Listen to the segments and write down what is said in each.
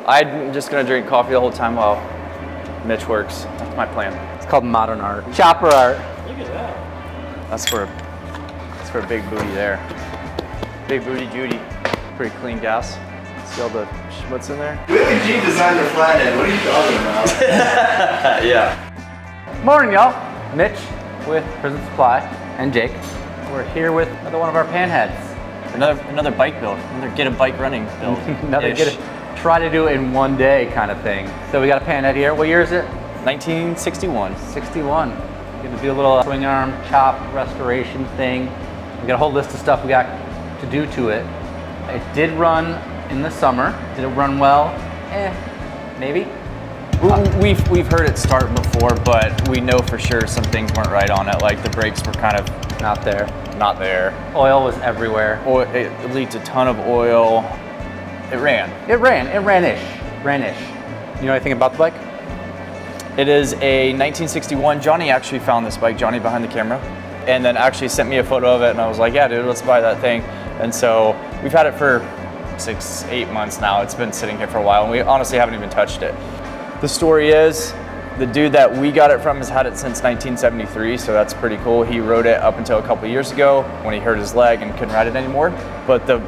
I'm just gonna drink coffee the whole time while Mitch works. That's my plan. It's called modern art. Chopper art. Look at that. That's for a big booty there. Big booty Judy. Pretty clean gas. See all the schmutz in there? Look at G designed the flathead. What are you talking about? Yeah. Morning, y'all. Mitch with Prism Supply and Jake. We're here with another one of our Panheads. Another bike build. Another get a bike running build. Another try to do it in one day kind of thing. So we got a Panhead here. What year is it? 1961. 61. Gonna do a little swing arm chop restoration thing. We got a whole list of stuff we got to do to it. It did run in the summer. Did it run well? Maybe. We've heard it start before, but we know for sure some things weren't right on it. Like the brakes were kind of not there. Not there. Oil was everywhere. It leaked a ton of oil. It ran. It ran-ish. You know anything about the bike? It is a 1961. Johnny actually found this bike, Johnny behind the camera, and then actually sent me a photo of it, and I was like, yeah, dude, let's buy that thing. And so we've had it for 6-8 months now. It's been sitting here for a while, and we honestly haven't even touched it. The story is, the dude that we got it from has had it since 1973, so that's pretty cool. He rode it up until a couple years ago when he hurt his leg and couldn't ride it anymore. But the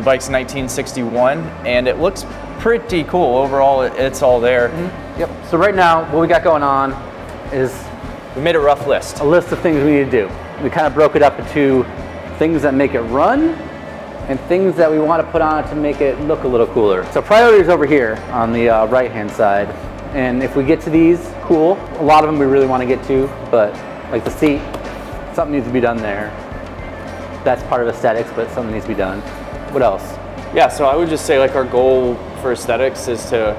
bike's 1961, and it looks pretty cool. Overall, it's all there. Mm-hmm. Yep. So right now, what we got going on is we made a rough list. A list of things we need to do. We kind of broke it up into things that make it run and things that we want to put on it to make it look a little cooler. So priorities over here on the right-hand side. And if we get to these, cool. A lot of them we really want to get to, but like the seat, something needs to be done there. That's part of aesthetics, but something needs to be done. What else? Yeah, so I would just say like our goal for aesthetics is to,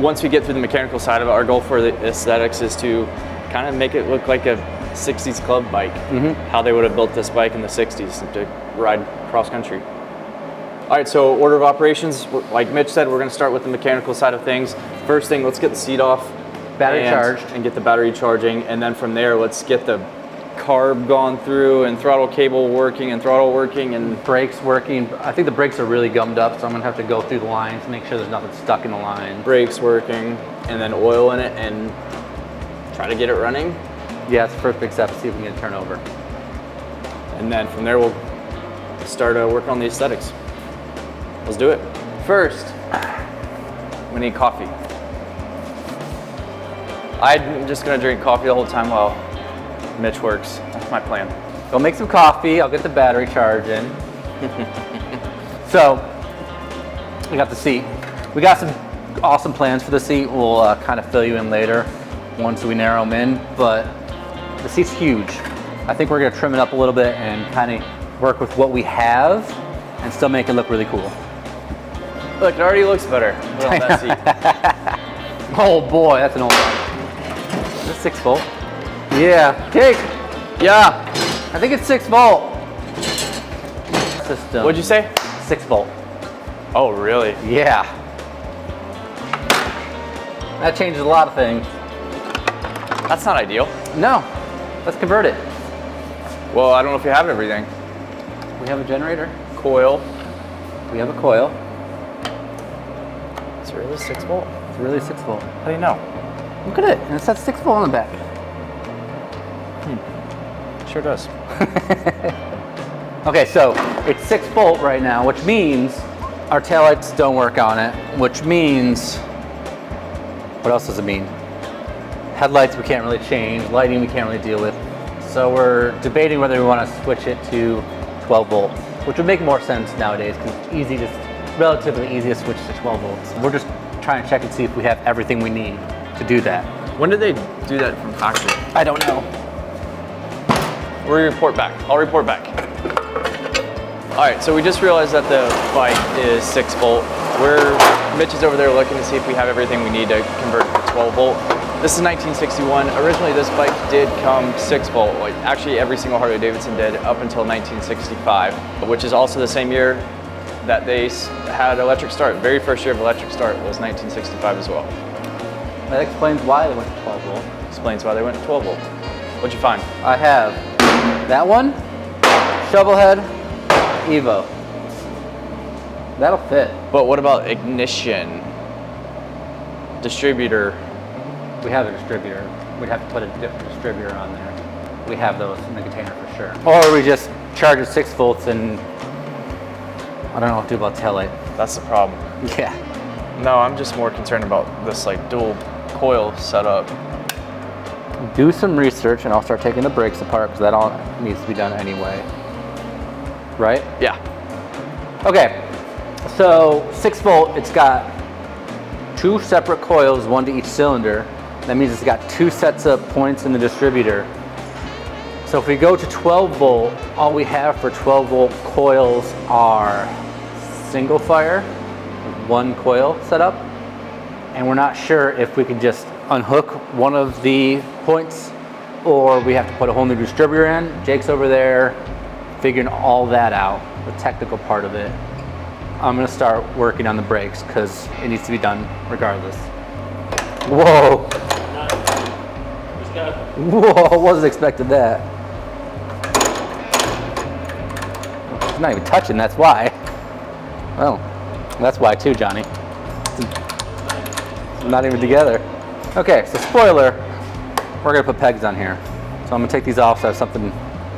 once we get through the mechanical side of it, our goal for the aesthetics is to kind of make it look like a 60s club bike. Mm-hmm. How they would have built this bike in the 60s to ride cross country. All right, so order of operations, like Mitch said, we're gonna start with the mechanical side of things. First thing, let's get the seat off. Battery charged. And get the battery charging. And then from there, let's get the carb gone through and throttle cable working and throttle working and brakes working. I think the brakes are really gummed up, so I'm gonna have to go through the lines, make sure there's nothing stuck in the line. Brakes working, and then oil in it, and try to get it running. Yeah, it's the first big step to see if we can get it turn over. And then from there, we'll start working on the aesthetics. Let's do it. First, we need coffee. I'm just gonna drink coffee the whole time while Mitch works. That's my plan. Go make some coffee. I'll get the battery charging. So, we got the seat. We got some awesome plans for the seat. We'll kind of fill you in later once we narrow them in, but the seat's huge. I think we're gonna trim it up a little bit and kind of work with what we have and still make it look really cool. Look, it already looks better on that seat. Oh boy, that's an old one. Is this 6 volt? Yeah. Jake. Yeah. I think it's 6 volt. System. What'd you say? 6 volt. Oh, really? Yeah. That changes a lot of things. That's not ideal. No. Let's convert it. Well, I don't know if you have everything. We have a generator. Coil. We have a coil. It's really 6 volt. It's really 6 volt. How do you know? Look at it. And it says 6 volt on the back. Sure does. Okay, so it's 6 volt right now, which means our taillights don't work on it, which means, what else does it mean? Headlights we can't really change, lighting we can't really deal with. So we're debating whether we want to switch it to 12 volt, which would make more sense nowadays because it's relatively easy to switch to 12 volts. We're just trying to check and see if we have everything we need to do that. When did they do that from factory? I don't know. We'll report back. I'll report back. All right, so we just realized that the bike is 6 volt. Mitch is over there looking to see if we have everything we need to convert it to 12 volt. This is 1961. Originally, this bike did come 6 volt. Like actually, every single Harley-Davidson did up until 1965, which is also the same year that they had electric start. Very first year of electric start was 1965 as well. That explains why they went to 12 volt. Explains why they went to 12 volt. What'd you find? I have that one, Shovelhead, Evo. That'll fit. But what about ignition? distributor. We have a distributor. We'd have to put a different distributor on there. We have those in the container for sure. Or we just charge it 6 volts and I don't know what to do about tail light. That's the problem. Yeah. No, I'm just more concerned about this like dual coil setup. Do some research and I'll start taking the brakes apart because that all needs to be done anyway. Right? Yeah. Okay, so 6 volt, it's got 2 separate coils, 1 to each cylinder. That means it's got 2 sets of points in the distributor. So if we go to 12 volt, all we have for 12 volt coils are single fire, 1 coil setup. And we're not sure if we can just unhook one of the points or we have to put a whole new distributor in. Jake's over there figuring all that out, the technical part of it. I'm gonna start working on the brakes because it needs to be done regardless. Whoa. Whoa, wasn't expecting that. It's not even touching, that's why. Oh, that's why too, Johnny. It's not even together. Okay, so spoiler, we're gonna put pegs on here. So I'm gonna take these off so I have something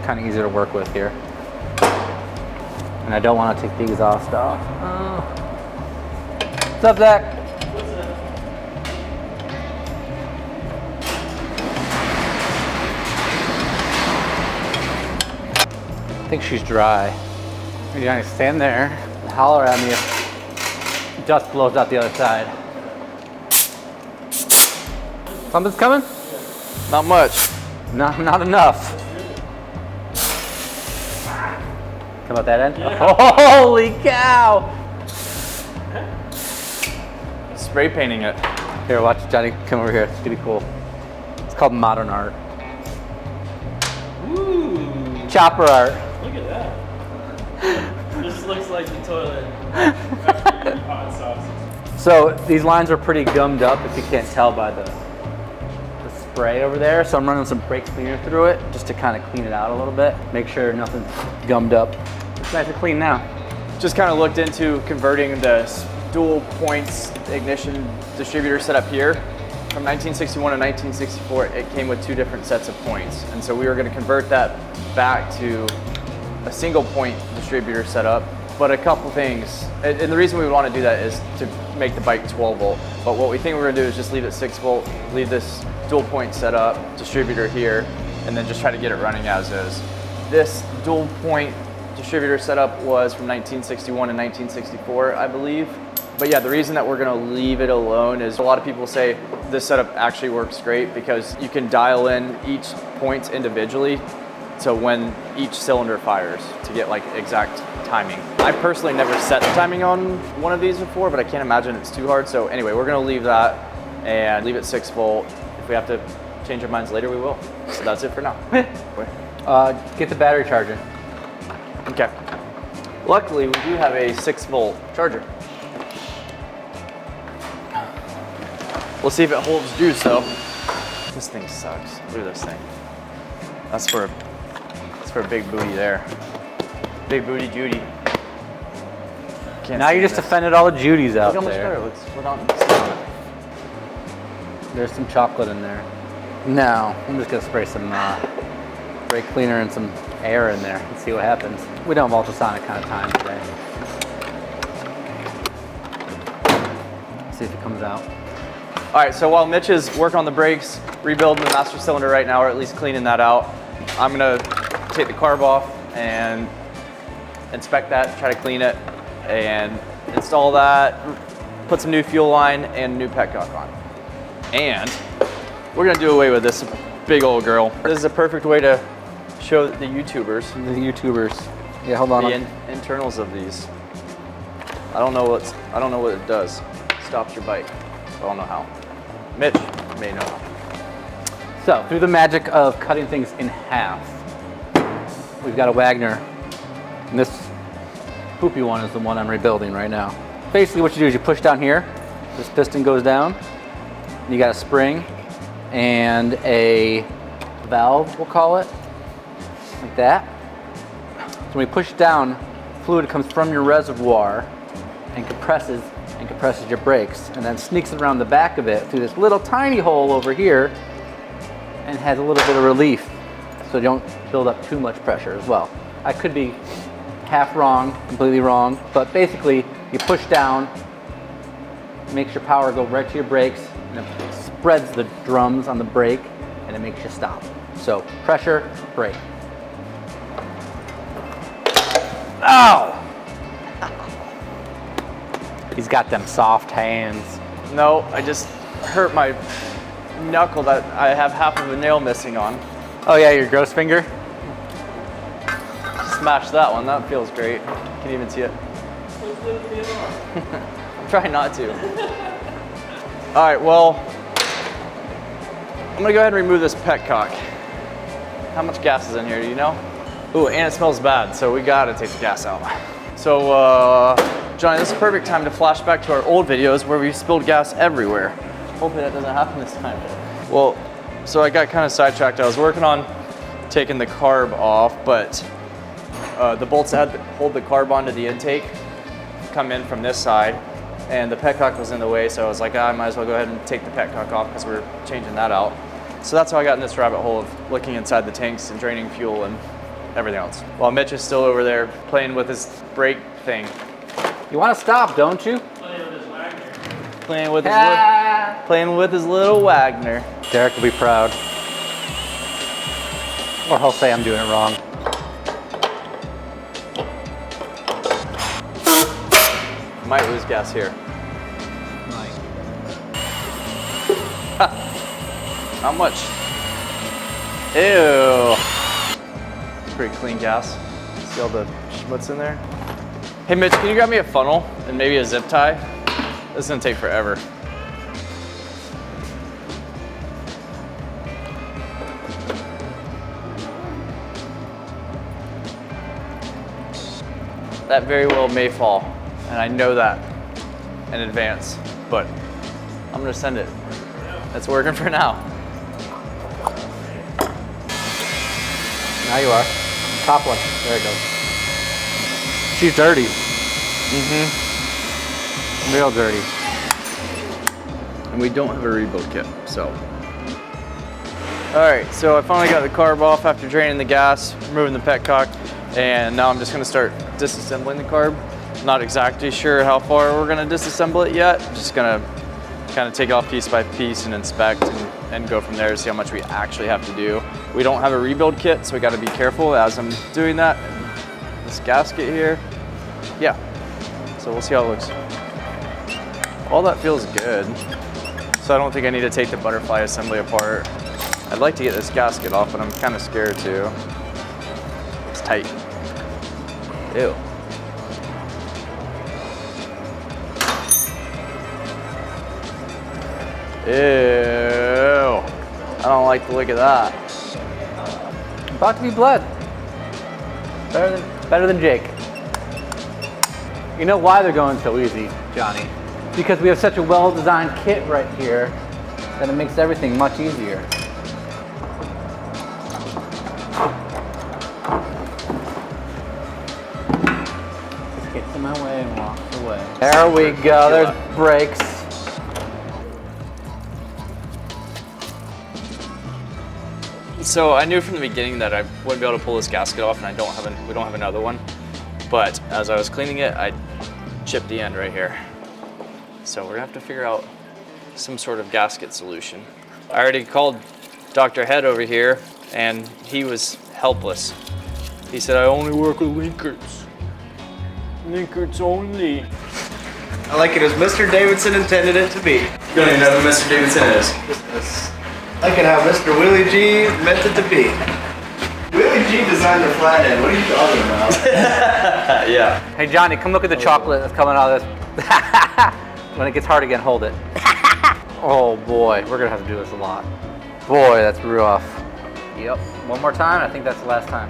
kind of easier to work with here. And I don't want to take these off stuff. What's up, Zach? I think she's dry. You're gonna stand there and holler at me if dust blows out the other side. Something's coming? Not much. Not enough. Come out that end? Yeah. Holy cow! Spray painting it. Here, watch Johnny come over here. It's gonna be cool. It's called modern art. Ooh, Chopper art. look at that. This looks like the toilet. After you eat hot sauce. So these lines are pretty gummed up if you can't tell by the spray over there. So I'm running some brake cleaner through it just to kind of clean it out a little bit. Make sure nothing's gummed up. It's nice and clean now. Just kind of looked into converting the dual points ignition distributor setup here. From 1961 to 1964, it came with 2 different sets of points. And so we were going to convert that back to a single point distributor setup. But a couple things, and the reason we would want to do that is to make the bike 12 volt. But what we think we're going to do is just leave it 6 volt, leave this dual point setup distributor here, and then just try to get it running as is. This dual point distributor setup was from 1961 to 1964, I believe. But yeah, the reason that we're gonna leave it alone is a lot of people say this setup actually works great because you can dial in each point individually. So when each cylinder fires to get like exact timing. I personally never set the timing on one of these before, but I can't imagine it's too hard. So anyway, we're gonna leave that and leave it 6 volt. If we have to change our minds later, we will. So that's it for now. Get the battery charger. Okay. Luckily, we do have a 6 volt charger. We'll see if it holds juice though. This thing sucks. Look at this thing. That's for a big booty there. Big booty Judy. Can't Now see you just this. offended all the Judies out Look how much there. better it looks without. There's some chocolate in there. Now, I'm just gonna spray some brake cleaner and some air in there and see what happens. We don't have ultrasonic kind of time today. See if it comes out. All right, so while Mitch is working on the brakes, rebuilding the master cylinder right now, or at least cleaning that out, I'm gonna take the carb off and inspect that, try to clean it, and install that, put some new fuel line and new petcock on. And we're gonna do away with this big old girl. This is a perfect way to show the YouTubers The YouTubers. Yeah, hold on. the internals of these. I don't know what it does. Stops your bike. I don't know how. Mitch may know. So, through the magic of cutting things in half, we've got a Wagner. And this poopy one is the one I'm rebuilding right now. Basically what you do is you push down here, this piston goes down, you got a spring and a valve, we'll call it, like that. So when we push down, fluid comes from your reservoir and compresses and compresses your brakes, and then sneaks around the back of it through this little tiny hole over here and has a little bit of relief so you don't build up too much pressure as well. I could be half wrong, completely wrong, but basically you push down, makes your power go right to your brakes, and it spreads the drums on the brake, and it makes you stop. So pressure, brake. Ow! He's got them soft hands. No, I just hurt my knuckle that I have half of a nail missing on. Oh yeah, your gross finger? Smash that one, that feels great. Can you even see it? I'm trying not to. All right, well, I'm gonna go ahead and remove this Petcock. How much gas is in here, do you know? Ooh, and it smells bad, so we gotta take the gas out. So, Johnny, this is a perfect time to flash back to our old videos where we spilled gas everywhere. Hopefully that doesn't happen this time. Well, so I got kind of sidetracked. I was working on taking the carb off, but the bolts that had to hold the carb onto the intake come in from this side, and the Petcock was in the way, so I was like, I might as well go ahead and take the Petcock off because we're changing that out. So that's how I got in this rabbit hole of looking inside the tanks and draining fuel and everything else. While Mitch is still over there playing with his brake thing. You want to stop, don't you? Playing with his little Wagner. Derek will be proud. Or he'll say I'm doing it wrong. Might lose gas here. How much? Ew. Pretty clean gas. See all the schmutz in there? Hey Mitch, can you grab me a funnel and maybe a zip tie? This is gonna take forever. That very well may fall, and I know that in advance, but I'm gonna send it. It's working for now. Now you are. Top one. There it goes. She's dirty. Mm-hmm. Real dirty. And we don't have a rebuild kit, so. All right, so I finally got the carb off after draining the gas, removing the Petcock, and now I'm just gonna start disassembling the carb. Not exactly sure how far we're gonna disassemble it yet. Just gonna kind of take it off piece by piece and inspect and go from there to see how much we actually have to do. We don't have a rebuild kit, so we gotta be careful as I'm doing that. This gasket here, yeah. So we'll see how it looks. All that feels good. So I don't think I need to take the butterfly assembly apart. I'd like to get this gasket off, but I'm kind of scared too. It's tight. Ew. Ew. I don't like the look of that. About to be blood. Better than Jake. You know why they're going so easy, Johnny? Because we have such a well-designed kit right here that it makes everything much easier. Just gets in my way and walks away. There we go, there's brakes. So I knew from the beginning that I wouldn't be able to pull this gasket off, and we don't have another one. But as I was cleaning it, I chipped the end right here. So we're gonna have to figure out some sort of gasket solution. I already called Dr. Head over here, and he was helpless. He said, I only work with linkers. Linkers only. I like it as Mr. Davidson intended it to be. You don't even know who Mr. Davidson is. I can have Mr. Willie G meant it to be. Willie G designed the flathead. What are you talking about? Yeah. Hey Johnny, come look at the chocolate that's coming out of this. When it gets hard again, hold it. Oh boy, we're gonna have to do this a lot. Boy, that's rough. Yep, one more time, I think that's the last time.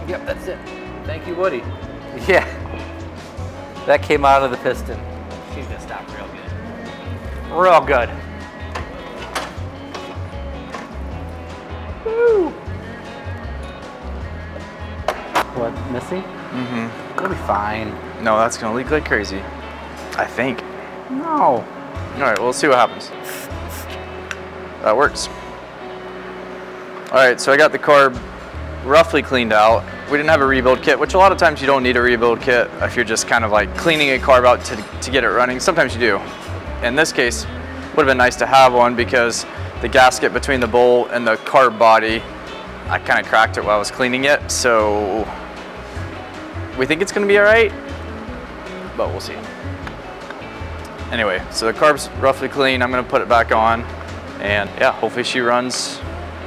Yep, that's it. Thank you, Woody. Yeah, that came out of the piston. She's gonna stop real good. Real good. Woo! What, Missy? Mm-hmm. It'll be fine. No, that's gonna leak like crazy. I think. No. All right, we'll see what happens. That works. All right, so I got the carb roughly cleaned out. We didn't have a rebuild kit, which a lot of times you don't need a rebuild kit if you're just kind of like cleaning a carb out to get it running. Sometimes you do. In this case, would have been nice to have one because the gasket between the bowl and the carb body, I kind of cracked it while I was cleaning it. So we think it's gonna be all right, but we'll see. Anyway, so the carb's roughly clean. I'm gonna put it back on, and yeah, hopefully she runs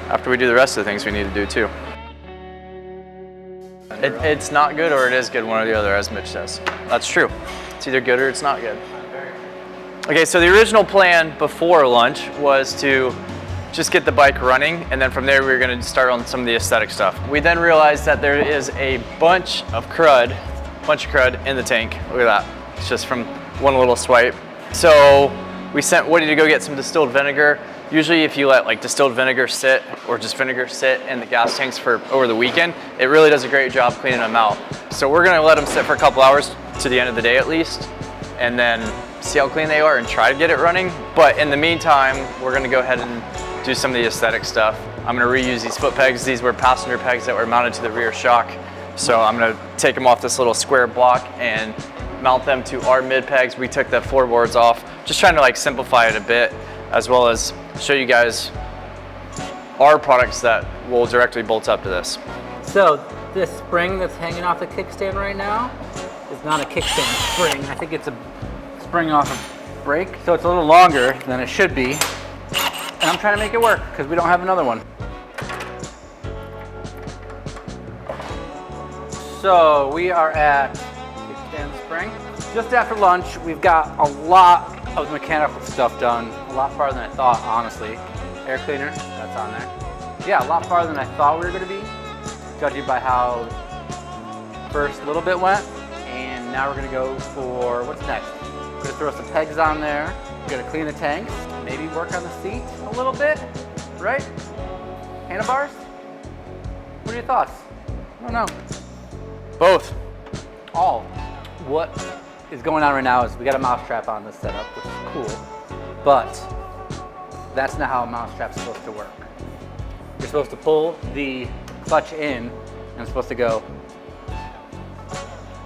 after we do the rest of the things we need to do too. It's not good or it is good, one or the other, as Mitch says. That's true. It's either good or it's not good. Okay, so the original plan before lunch was to just get the bike running, and then from there we were gonna start on some of the aesthetic stuff. We then realized that there is a bunch of crud in the tank. Look at that. It's just from one little swipe. So we sent Woody to go get some distilled vinegar. Usually if you let like distilled vinegar sit or just vinegar sit in the gas tanks for over the weekend, it really does a great job cleaning them out. So we're gonna let them sit for a couple hours to the end of the day at least, and then see how clean they are and try to get it running. But in the meantime, we're gonna go ahead and do some of the aesthetic stuff. I'm gonna reuse these foot pegs. These were passenger pegs that were mounted to the rear shock. So I'm gonna take them off this little square block and mount them to our mid pegs. We took the floorboards off, just trying to like simplify it a bit, as well as show you guys our products that will directly bolt up to this. So this spring that's hanging off the kickstand right now is not a kickstand spring. I think it's a spring off a brake. So it's a little longer than it should be. And I'm trying to make it work because we don't have another one. So we are at kickstand spring. Just after lunch, we've got a lot of mechanical stuff done. A lot farther than I thought, honestly. Air cleaner, that's on there. Yeah, a lot farther than I thought we were gonna be, judging by how first little bit went. And now we're gonna go for, what's next? We're gonna throw some pegs on there. We're gonna clean the tanks, maybe work on the seat a little bit, right? Handlebars? What are your thoughts? I don't know. Both. All. What is going on right now is we got a mousetrap on this setup, which is cool, but that's not how a mousetrap is supposed to work. You're supposed to pull the clutch in, and it's supposed to go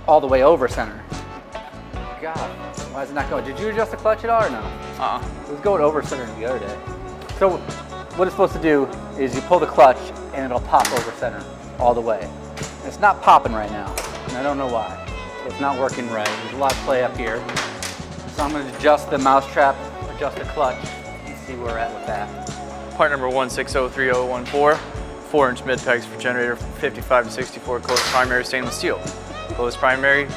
all the way over center. God, why is it not going? Did you adjust the clutch at all or no? It was going over center the other day. So what it's supposed to do is you pull the clutch and it'll pop over center all the way. And it's not popping right now, and I don't know why. It's not working right. There's a lot of play up here. So I'm going to adjust the mousetrap, adjust the clutch, and see where we're at with that. Part number 1603014, 4-inch mid pegs for generator from 55 to 64 closed primary stainless steel. Closed primary,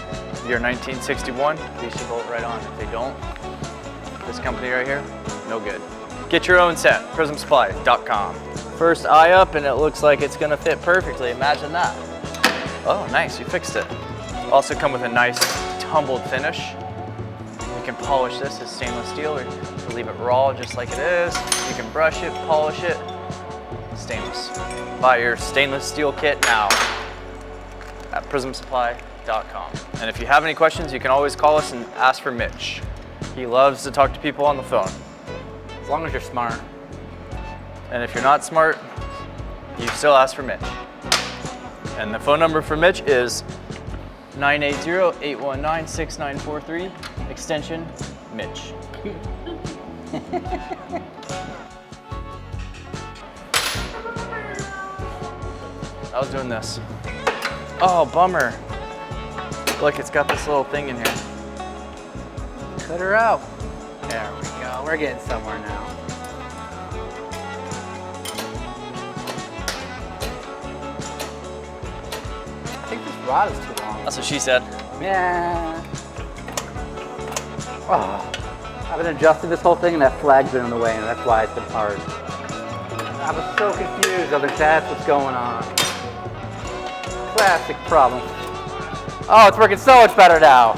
year 1961. These should bolt right on. If they don't, this company right here, no good. Get your own set, prismsupply.com. First eye up and it looks like it's gonna fit perfectly. Imagine that. Oh, nice, you fixed it. Also come with a nice tumbled finish. You can polish this as stainless steel or leave it raw just like it is. You can brush it, polish it, stainless. Buy your stainless steel kit now at prismsupply.com. And if you have any questions, you can always call us and ask for Mitch. He loves to talk to people on the phone. As long as you're smart. And if you're not smart, you still ask for Mitch. And the phone number for Mitch is 980-819-6943, extension Mitch. I was doing this. Oh, bummer. Look, it's got this little thing in here. Cut her out. There we go. We're getting somewhere now. I think this rod is too long. That's what she said. Yeah. Oh, I've been adjusting this whole thing and that flag's been in the way and that's why it's been hard. I was so confused. I was like, that's what's going on. Classic problem. Oh, it's working so much better now.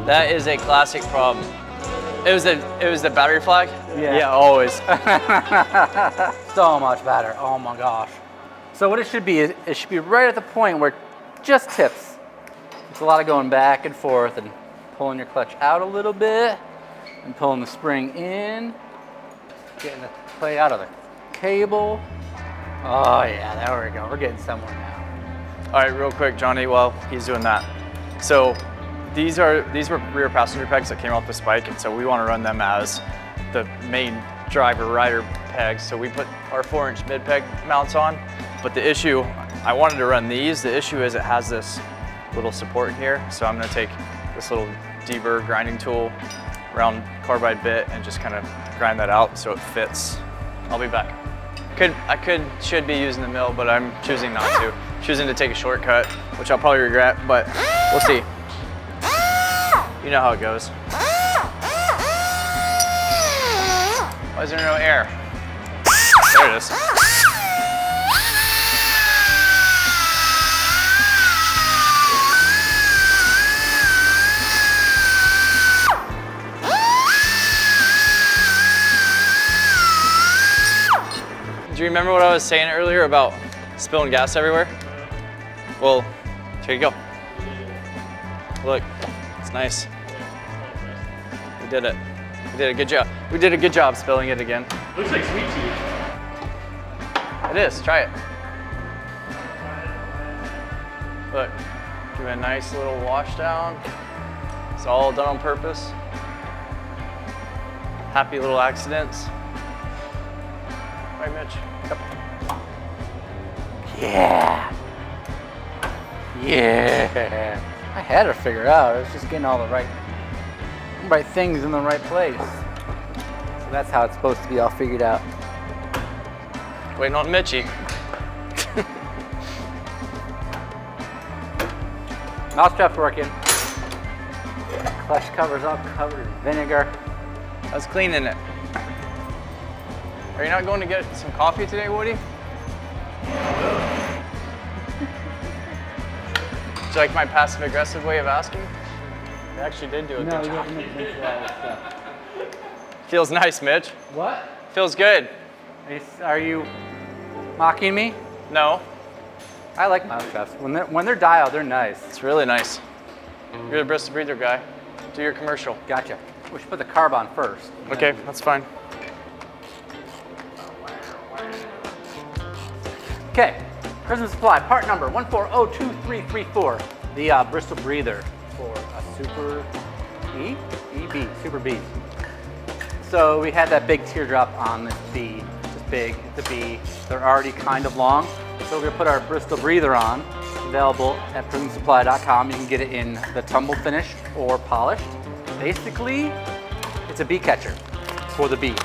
That is a classic problem. It was the battery flag? Yeah. Yeah, always. So much better. Oh my gosh. So what it should be is it should be right at the point where just tips. It's a lot of going back and forth and pulling your clutch out a little bit and pulling the spring in, getting the plate out of the cable. Oh yeah, there we go. We're getting somewhere now. All right, real quick, Johnny, while he's doing that. So these were rear passenger pegs that came off the spike, and so we want to run them as the main driver rider pegs. So we put our 4-inch mid peg mounts on, but the issue, I wanted to run these. The issue is it has this little support in here. So I'm gonna take this little deburr grinding tool, round carbide bit, and just kind of grind that out so it fits. I'll be back. Should be using the mill, but I'm choosing not to. Choosing to take a shortcut, which I'll probably regret, but we'll see. You know how it goes. Why is there no air? There it is. Do you remember what I was saying earlier about spilling gas everywhere? Well, here you go. Look, it's nice. We did it. We did a good job. We did a good job spilling it again. Looks like sweet tea. It is, try it. Look, give it a nice little wash down. It's all done on purpose. Happy little accidents. Right, Mitch? Yep. Yeah. Yeah. I had to figure it out. I was just getting all the right things in the right place. So that's how it's supposed to be all figured out. Waiting on Mitchie. Mousetrap's working. Clutch cover's all covered in vinegar. I was cleaning it. Are you not going to get some coffee today, Woody? Do you like my passive-aggressive way of asking? I actually did do a good job. Feels nice, Mitch. What? Feels good. Are you mocking me? No, I like mousetraps. When they're dialed, they're nice. it's really nice. You're the Bristol Breather guy. Do your commercial. Gotcha. We should put the carb on first. Okay, that's fine. Okay, Prism Supply, part number 1402334. The Bristol Breather for a Super E? EB, Super B. So we had that big teardrop on this B. It's big, it's a B. They're already kind of long. So we're gonna put our Bristol Breather on. Available at prismsupply.com. You can get it in the tumble finish or polished. Basically, it's a bee catcher for the bee.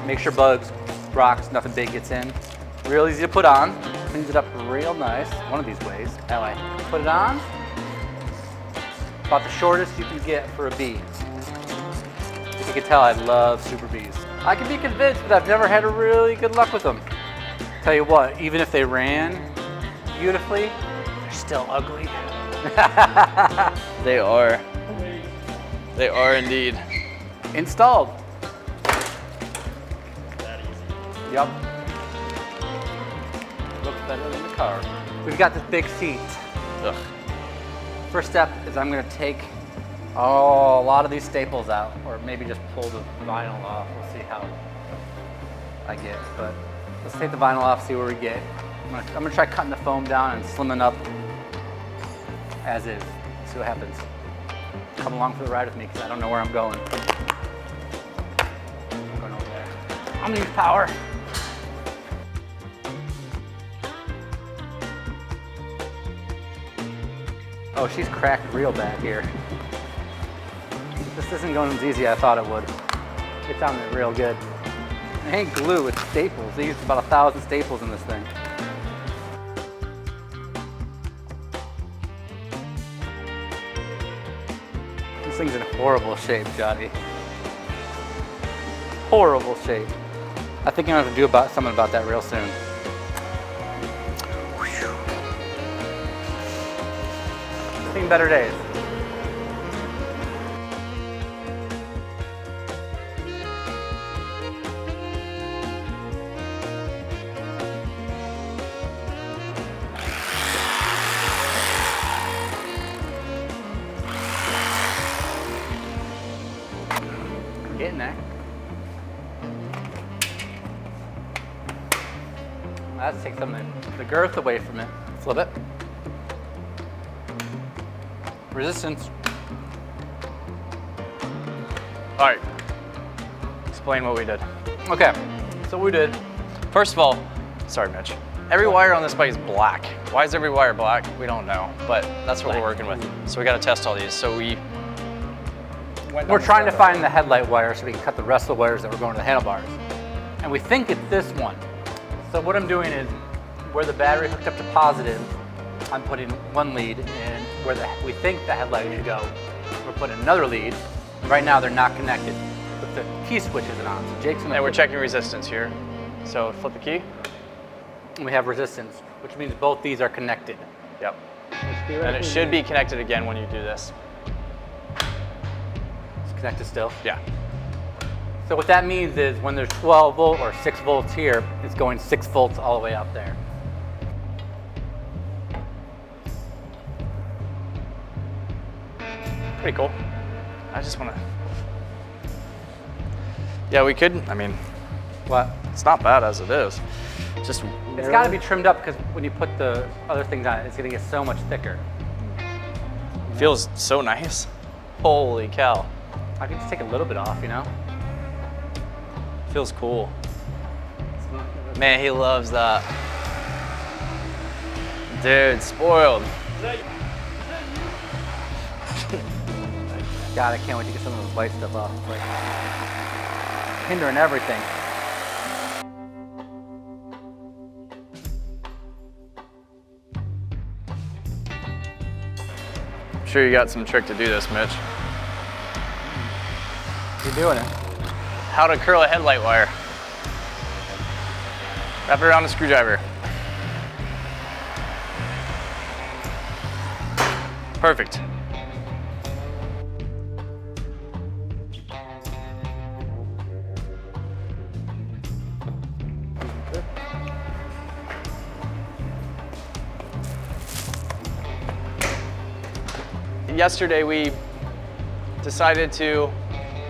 Make sure bugs, rocks, nothing big gets in. Real easy to put on. Cleans it up real nice. One of these ways. That way. Put it on. About the shortest you can get for a bee. As you can tell, I love Super Bees. I can be convinced, but I've never had a really good luck with them. Tell you what, even if they ran beautifully, they're still ugly. They are. They are indeed. Installed. That easy. Yep. Looks better than the car. We've got this big seat. Ugh. First step is I'm gonna take a lot of these staples out, or maybe just pull the vinyl off. We'll see how I get, but let's take the vinyl off, see where we get. I'm gonna try cutting the foam down and slimming up as is. See what happens. Come along for the ride with me, because I don't know where I'm going. I'm going over there. I'm gonna use power. Oh, she's cracked real bad here. This isn't going as easy as I thought it would. It's on there real good. It ain't glue, it's staples. They used about 1,000 staples in this thing. This thing's in horrible shape, Johnny. Horrible shape. I think I'm gonna have to do something about that real soon. Seen better days. getting there. Let's take some of the girth away from it. Flip it. Resistance. All right. Explain what we did. Okay, so we did. First of all, sorry, Mitch. Every wire on this bike is black. Why is every wire black? We don't know, but that's what we're working with. So we got to test all these. So We're trying to find the headlight wire so we can cut the rest of the wires that were going to the handlebars. And we think it's this one. So what I'm doing is, where the battery hooked up to positive, I'm putting one lead, and where we think the headlight should go, we're putting another lead. Right now they're not connected, but the key switch isn't on. So Jake's gonna. And we're checking resistance here. So flip the key. And we have resistance, which means both these are connected. Yep. And it should be connected again when you do this. It's connected still. Yeah. So what that means is when there's 12 volt or 6 volts here, it's going 6 volts all the way out there. Pretty cool. I just want to. Yeah, we could. I mean, What? it's not bad as it is. Just. It's got to be trimmed up because when you put the other things on it, it's going to get so much thicker. Feels so nice. Holy cow. I can just take a little bit off, you know? Feels cool. Man, he loves that. Dude, spoiled. God, I can't wait to get some of those white stuff off. It's like hindering everything. I'm sure you got some trick to do this, Mitch. You're doing it. How to curl a headlight wire. Wrap it around a screwdriver. Perfect. Yesterday we decided to,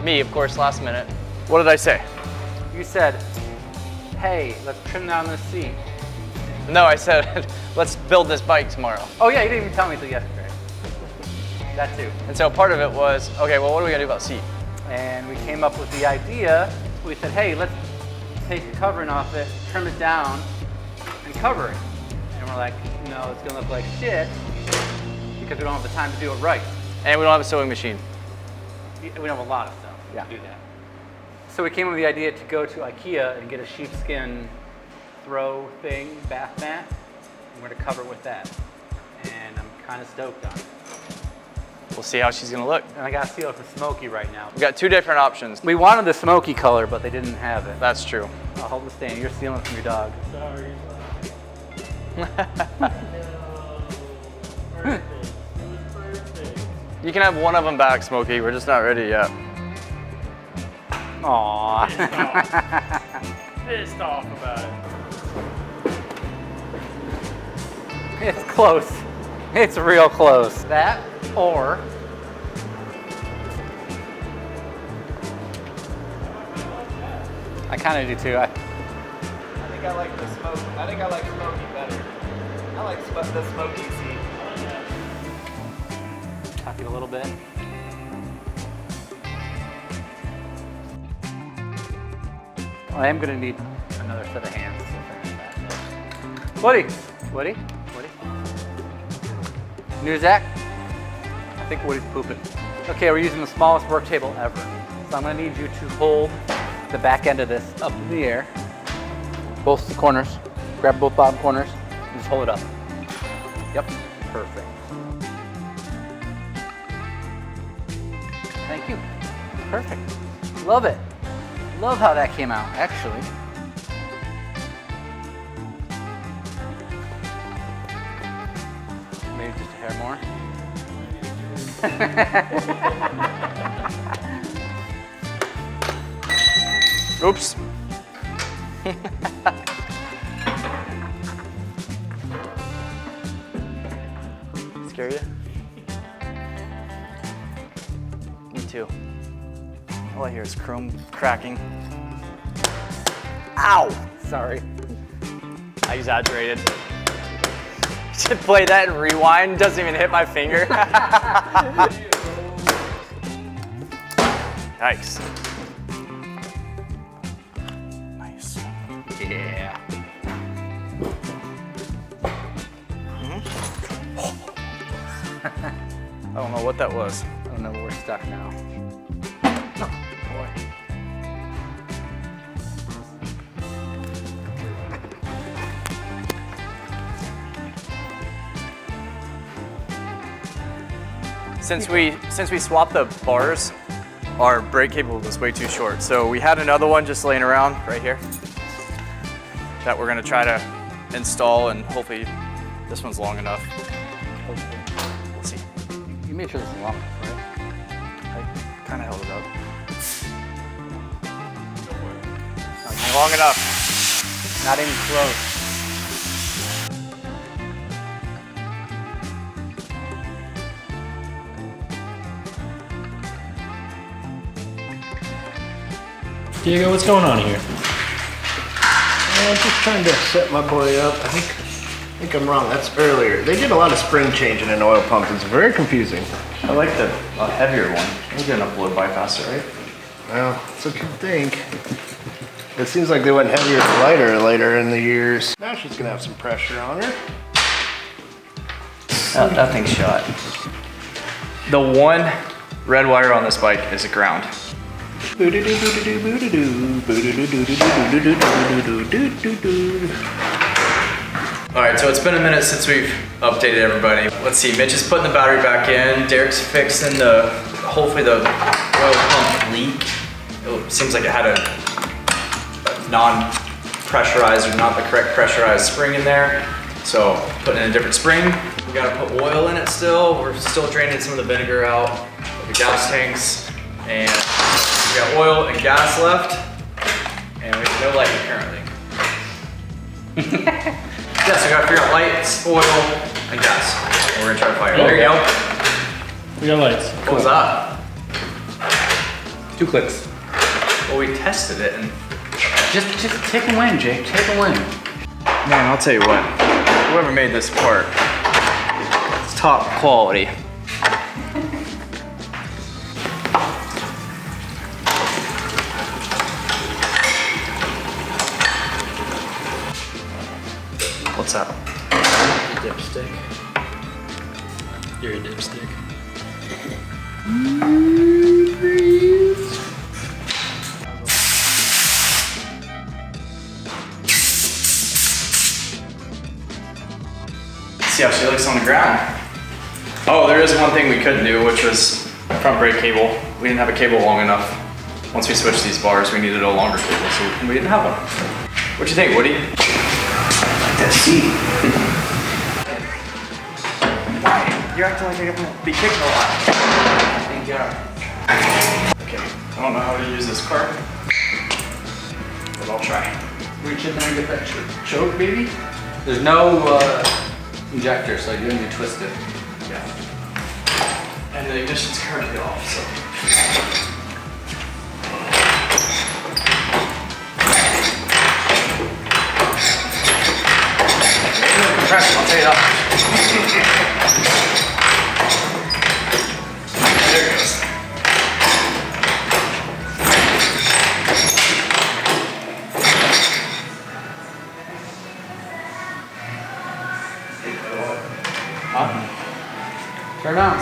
me of course last minute, what did I say? You said, hey, let's trim down this seat. No, I said, let's build this bike tomorrow. Oh yeah, you didn't even tell me until yesterday. That too. And so part of it was, okay, well, what are we gonna do about seat? And we came up with the idea, we said, hey, let's take the covering off it, trim it down, and cover it. And we're like, no, it's gonna look like shit because we don't have the time to do it right. And we don't have a sewing machine. We don't have a lot of stuff to do that. So we came up with the idea to go to IKEA and get a sheepskin throw thing, bath mat, and we're gonna cover it with that. And I'm kind of stoked on it. We'll see how she's gonna look. And I gotta seal it for smoky right now. We got two different options. We wanted the smoky color, but they didn't have it. That's true. I'll hold the stand. You're stealing it from your dog. Sorry. Perfect. Perfect. You can have one of them back, Smokey. We're just not ready yet. Aww. Pissed off about it. It's close. It's real close. That or I kind of do too. I think I like the smoke. I think I like smoky better. I like the smoky seat. Tuck it a little bit. I am gonna need another set of hands to finish that. Woody. New Zach? I think Woody's pooping. Okay, we're using the smallest work table ever. So I'm gonna need you to hold the back end of this up in the air. Both the corners. Grab both bottom corners and just hold it up. Yep, perfect. Thank you. Perfect. Love it. Love how that came out, actually. Maybe just a hair more. Oops. Scare you? Me too. All I hear is chrome cracking. Ow! Sorry. I exaggerated. Should play that and rewind, doesn't even hit my finger. Nice. Nice. Yeah. I don't know what that was. I don't know, we're stuck now. Oh, boy. Since we swapped the bars, our brake cable was way too short. So we had another one just laying around right here that we're gonna try to install, and hopefully this one's long enough. Let's see. You made sure this is long enough, right? I kind of held it up. Not long enough. Not even close. Diego, what's going on here? I'm just trying to set my boy up. I think I'm wrong. That's earlier. They did a lot of spring changing in oil pumps. It's very confusing. I like the heavier one. We'll get enough blood bypass, right? Well, that's what you think. It seems like they went heavier to lighter later in the years. Now she's gonna have some pressure on her. That thing's shot. The one red wire on this bike is a ground. Alright, so it's been a minute since we've updated everybody. Let's see, Mitch is putting the battery back in. Derek's fixing hopefully the oil pump leak. It seems like it had a non-pressurized or not the correct pressurized spring in there. So putting in a different spring. We gotta put oil in it still. We're still draining some of the vinegar out of the gas tanks. And we got oil and gas left. And we have no lighting currently. Yeah, so we gotta figure out lights, oil, and gas. And we're gonna try to fire. There you go. We got lights. What was that? 2 clicks. Well, we tested it and Just take a win, Jake. Take a win. man, I'll tell you what. Whoever made this part, it's top quality. What's that? Dipstick. You're a dipstick. See how she looks on the ground. Oh, there is one thing we couldn't do, which was front brake cable. We didn't have a cable long enough. Once we switched these bars, we needed a longer cable, so we didn't have one. What'd you think, Woody? Let's see. Why? You're acting like you're gonna be kicking a lot. Thank you. Okay, I don't know how to use this cart, but I'll try. Reach in there and get that choke, baby. There's no injector, so you need to twist it. Yeah. And the ignition's currently off, so. Compression, I'll tell you that. There it goes. Huh? Turn on.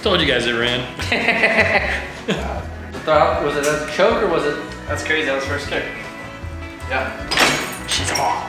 Told you guys it ran. Was it a choke or was it? That's crazy, that was first kick. Yeah. She's hot.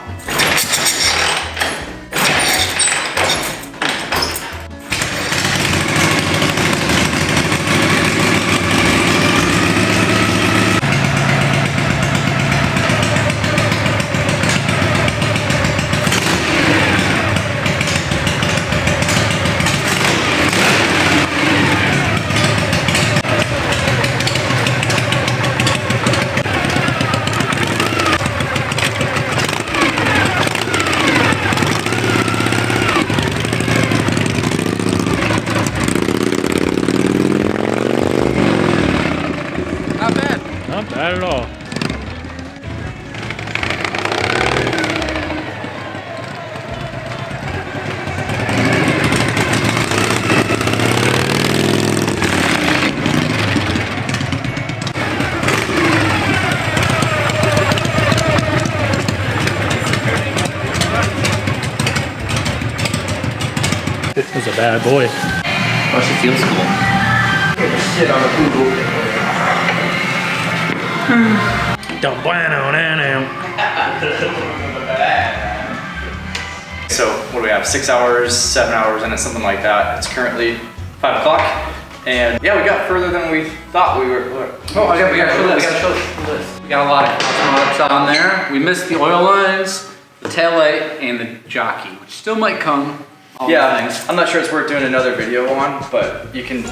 That's a bad boy. Oh, she feels cool. Shit on the poodle. Don't bueno now. So what do we have? 6 hours, 7 hours, and it's something like that. It's currently 5 o'clock, and yeah, we got further than we thought we were. Oh, we gotta show the list. We got a lot of cosmetics on there. We missed the oil lines, the tail light, and the jockey, which still might come. Yeah, I'm not sure it's worth doing another video on, but you can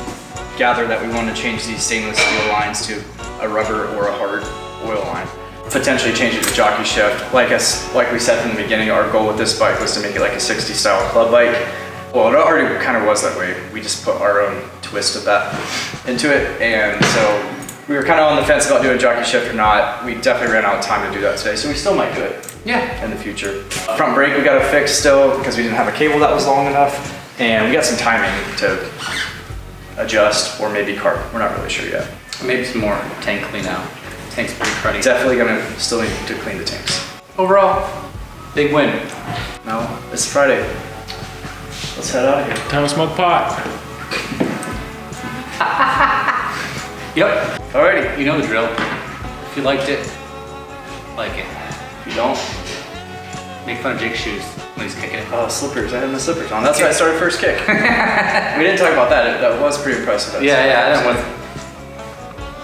gather that we want to change these stainless steel lines to a rubber or a hard oil line. Potentially change it to jockey shift. Like we said from the beginning, our goal with this bike was to make it like a 60 style club bike. Well, it already kind of was that way. We just put our own twist of that into it, and so we were kind of on the fence about doing jockey shift or not. We definitely ran out of time to do that today, so we still might do it. Yeah. In the future. Front brake we got to fix still because we didn't have a cable that was long enough, and we got some timing to adjust or maybe carb. We're not really sure yet. Maybe some more tank clean out. Tank's pretty cruddy. Definitely gonna still need to clean the tanks. Overall, big win. No, it's Friday. Let's head out of here. Time to smoke pot. Yep. Alrighty. You know the drill. If you liked it, like it. If you don't, make fun of Jake's shoes when he's kicking it. Oh, slippers. I had my slippers on. That's why I started first kick. We didn't talk about that. That was pretty impressive. Yeah, I know.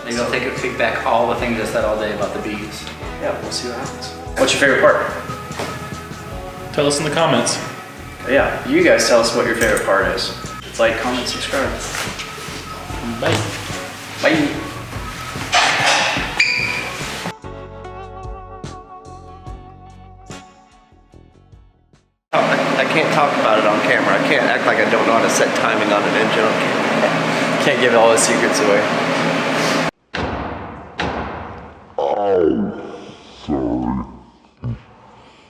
Maybe I'll take back all the things I said all day about the bees. Yeah, we'll see what happens. What's your favorite part? Tell us in the comments. Yeah, you guys tell us what your favorite part is. Like, comment, subscribe. Bye. Bye. I can't talk about it on camera. I can't act like I don't know how to set timing on an engine on camera. Can't give all the secrets away.